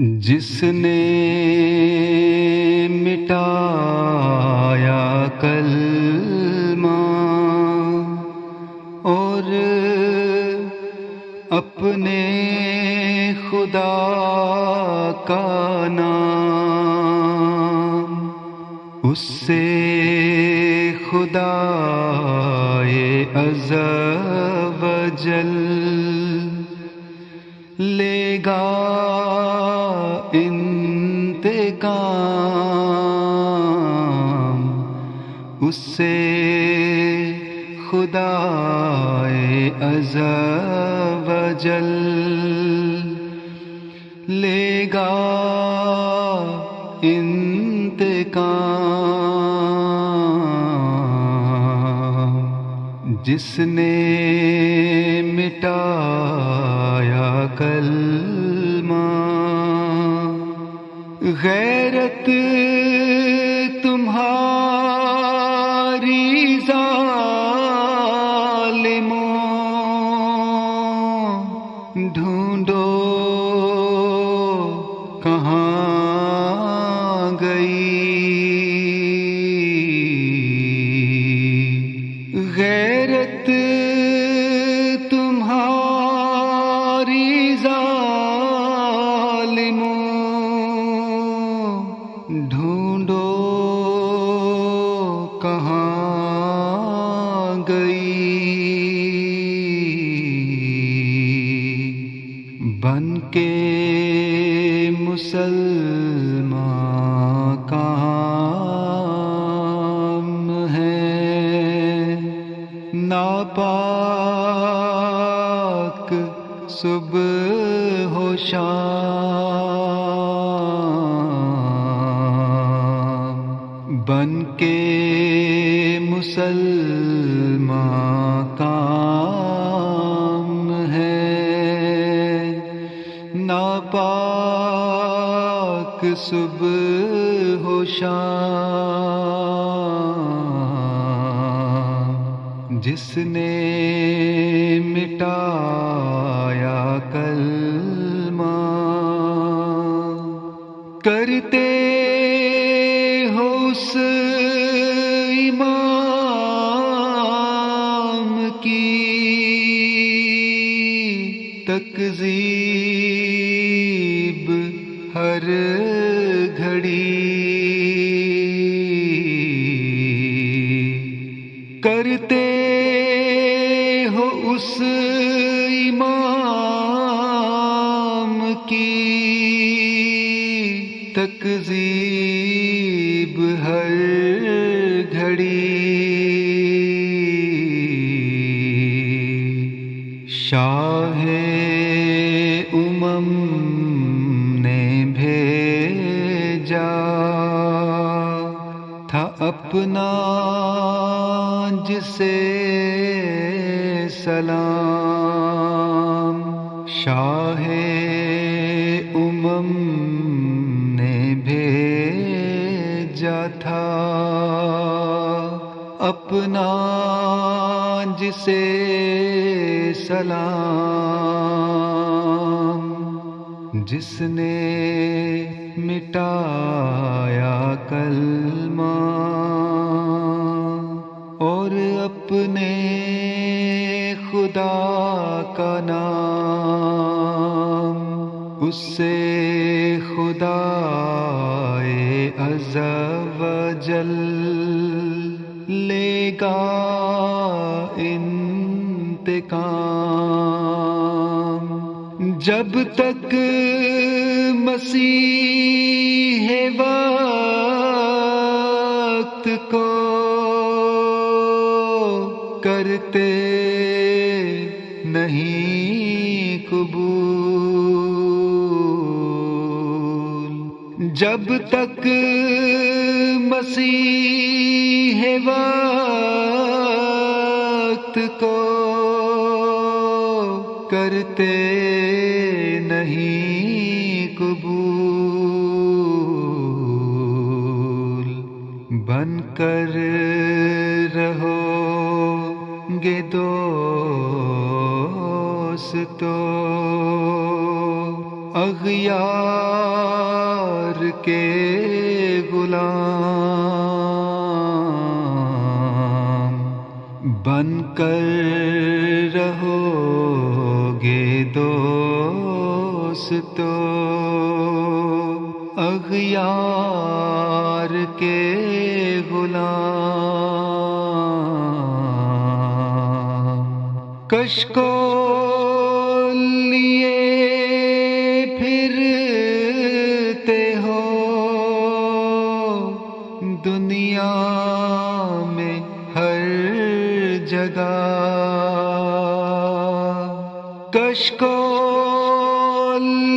جس نے مٹایا کلمہ اور اپنے خدا کا نام، اس سے خدائے عز و جل لے گا انتقام، اس سے خدائے عز و جل لے گا انتقام۔ جس نے مٹایا کلمہ، غیرت تمہاری ظالموں، ڈھونڈو کہاں گئی، غیرت تمہاری ظالموں، ڈھونڈو کہاں گئی، بن کے مسلمان کام ہے، ناپاک صبح و شام، بن کے مسلمان کام ہے، ناپاک صبح و شام۔ جس نے مٹایا کلمہ، کرتے ہو اس امام کی تکذیب ہر گھڑی، کرتے ہو اس امام کی تکذیب ہر گھڑی، شاہ امم نے بھیجا تھا اپنا جسے سلام، شاہ امم نے بھیجا تھا اپنا جسے سلام۔ جس نے مٹایا کلمہ اور اپنے خدا کا نام، اس سے خدائے عز و جل لے گا انتقام۔ جب تک مسیح وقت کو کرتے نہیں قبول، جب تک مسیح وقت کو کرتے نہیں قبول، بن کر رہو گے دوستو اغیار اختیار کے غلام بن کر رہو گے دوستو اغیار کے غلام کشکو لیے پھرتے ہو دنیا میں ہر جگہ کشکو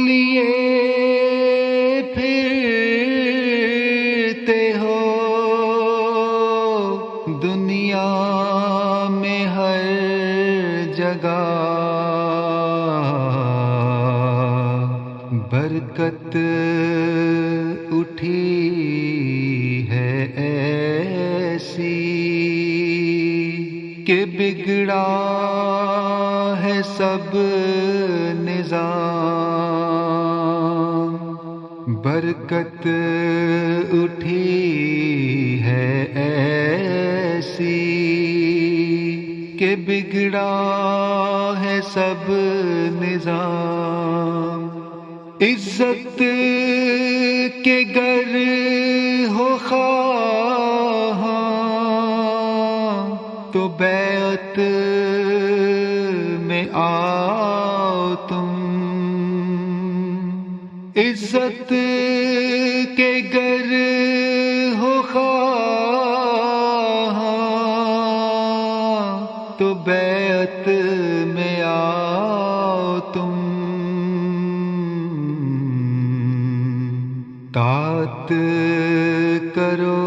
لیے پھرتے ہو دنیا میں ہر جگہ برکت اٹھی ہے ایسی کہ بگڑا ہے سب نظام برکت اٹھی ہے ایسی کہ بگڑا ہے سب نظام عزت کے گر ہو خواہاں تو بیعت میں آؤ تم عزت کے گر ہو خواہاں تو بیعت میں آؤ تم طاعت کرو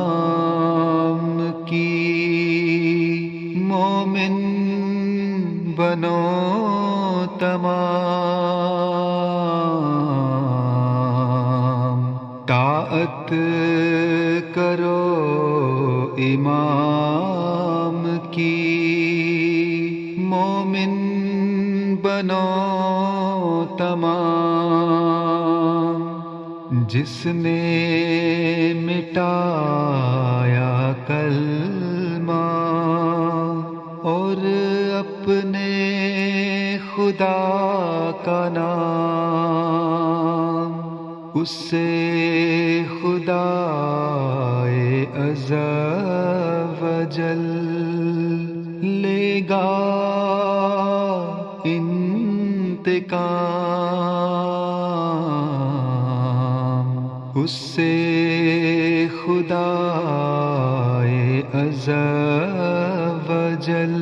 امام کی مومن بنو تمام طاعت کرو امام کی مومن بنو تمام جس نے مٹایا کلمہ اور اپنے خدا کا نام اس سے خدا عز و جل لے گا انتقام اس سے خدا عز و جل